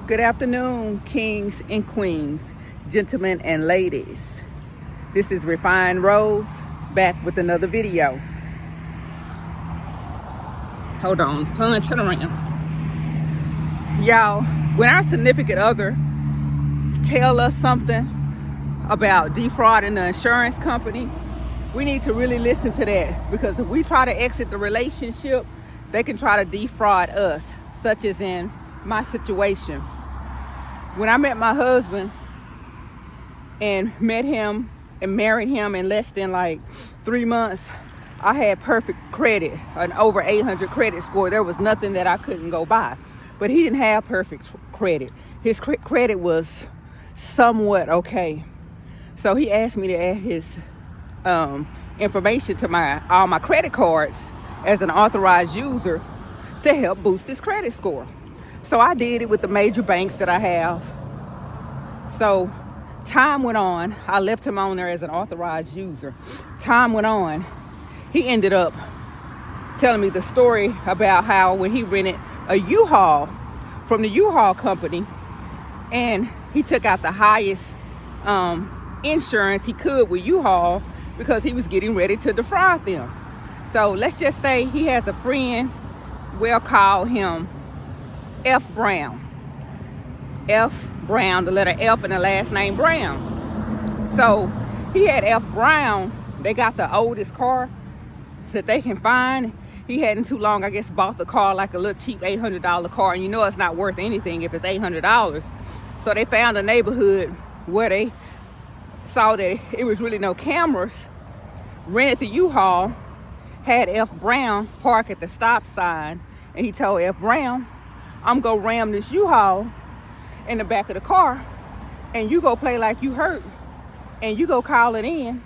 Good afternoon, kings and queens, gentlemen and ladies. This is Refined Rose back with another video. Hold on, turn around. Y'all, when our significant other tell us something about defrauding the insurance company, we need to really listen to that, because if we try to exit the relationship, they can try to defraud us, such as in my situation. When I met my husband and met him and married him in less than like 3 months, I had perfect credit, an over 800 credit score. There was nothing that I couldn't go by. But he didn't have perfect credit. His credit was somewhat okay. So he asked me to add his information to all my credit cards as an authorized user to help boost his credit score. So I did it with the major banks that I have. So time went on. I left him on there as an authorized user. Time went on. He ended up telling me the story about how when he rented a U-Haul from the U-Haul company, and he took out the highest insurance he could with U-Haul because he was getting ready to defraud them. So let's just say he has a friend, we'll call him F. Brown. F. Brown, the letter F and the last name Brown. So he had F. Brown. They got the oldest car that they can find. He hadn't too long, I guess, bought the car, like a little cheap $800 car. And you know it's not worth anything if it's $800. So they found a neighborhood where they saw that it was really no cameras. Rented the U-Haul, had F. Brown park at the stop sign. And he told F. Brown, I'm going to ram this U-Haul in the back of the car, and you go play like you hurt, and you go call it in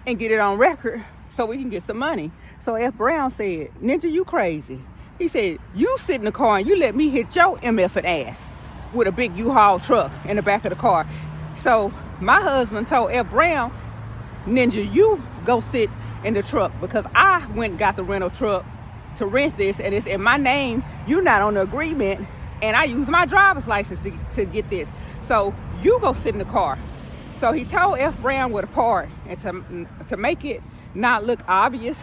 and get it on record so we can get some money. So F. Brown said, Ninja, you crazy. He said, you sit in the car and you let me hit your MF ass with a big U-Haul truck in the back of the car. So my husband told F. Brown, Ninja, you go sit in the truck, because I went and got the rental truck to rent this, and it's in my name. You're not on the agreement, and I use my driver's license to get this. So you go sit in the car. So he told F. Brown where to park, and to make it not look obvious,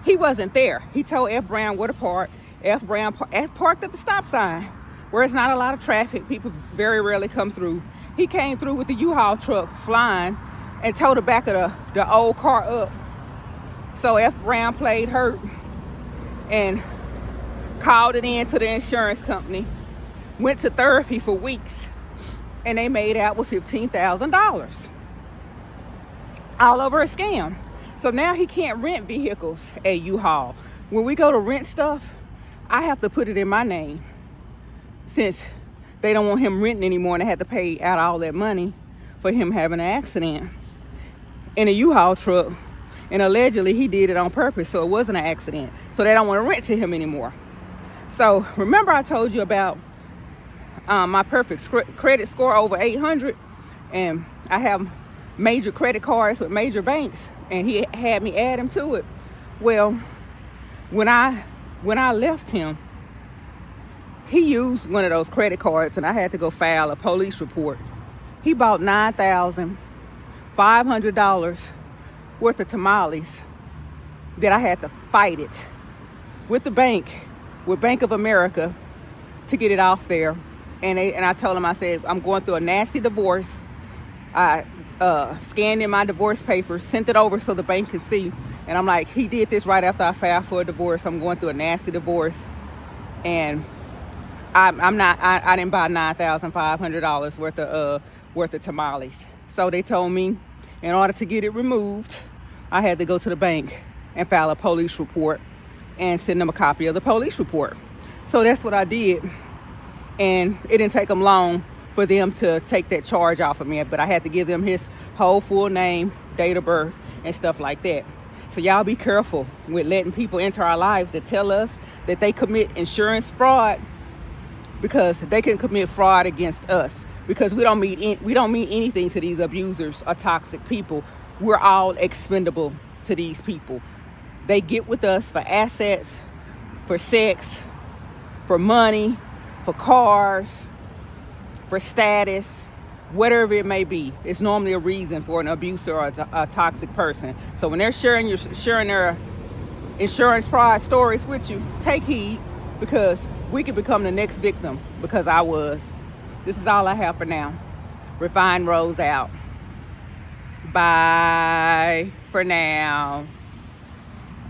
he wasn't there. He told F. Brown where to park. F. Brown parked at the stop sign where it's not a lot of traffic. People very rarely come through. He came through with the U-Haul truck flying and towed the back of the old car up. So F. Brown played hurt and called it in to the insurance company, went to therapy for weeks, and they made out with $15,000. All over a scam. So now he can't rent vehicles at U-Haul. When we go to rent stuff, I have to put it in my name, since they don't want him renting anymore, and they had to pay out all that money for him having an accident in a U-Haul truck. And allegedly he did it on purpose, so it wasn't an accident. So they don't want to rent to him anymore. So remember I told you about my perfect credit score over 800, and I have major credit cards with major banks, and he had me add him to it. Well, when I left him, he used one of those credit cards, and I had to go file a police report. He bought $9,500 worth of tamales that I had to fight it with the bank, with Bank of America, to get it off there. And I told him, I said, I'm going through a nasty divorce. I scanned in my divorce papers, sent it over so the bank could see. And I'm like, he did this right after I filed for a divorce. I'm going through a nasty divorce, and I didn't buy $9,500 worth of tamales. So they told me, in order to get it removed, I had to go to the bank and file a police report and send them a copy of the police report. So that's what I did. And it didn't take them long for them to take that charge off of me. But I had to give them his whole full name, date of birth, and stuff like that. So y'all be careful with letting people into our lives that tell us that they commit insurance fraud, because they can commit fraud against us, because we don't mean anything to these abusers or toxic people. We're all expendable to these people. They get with us for assets, for sex, for money, for cars, for status, whatever it may be. It's normally a reason for an abuser or a toxic person. So when they're sharing their insurance fraud stories with you, take heed, because we could become the next victim, because I was. This is all I have for now. Refined Rose out. Bye for now.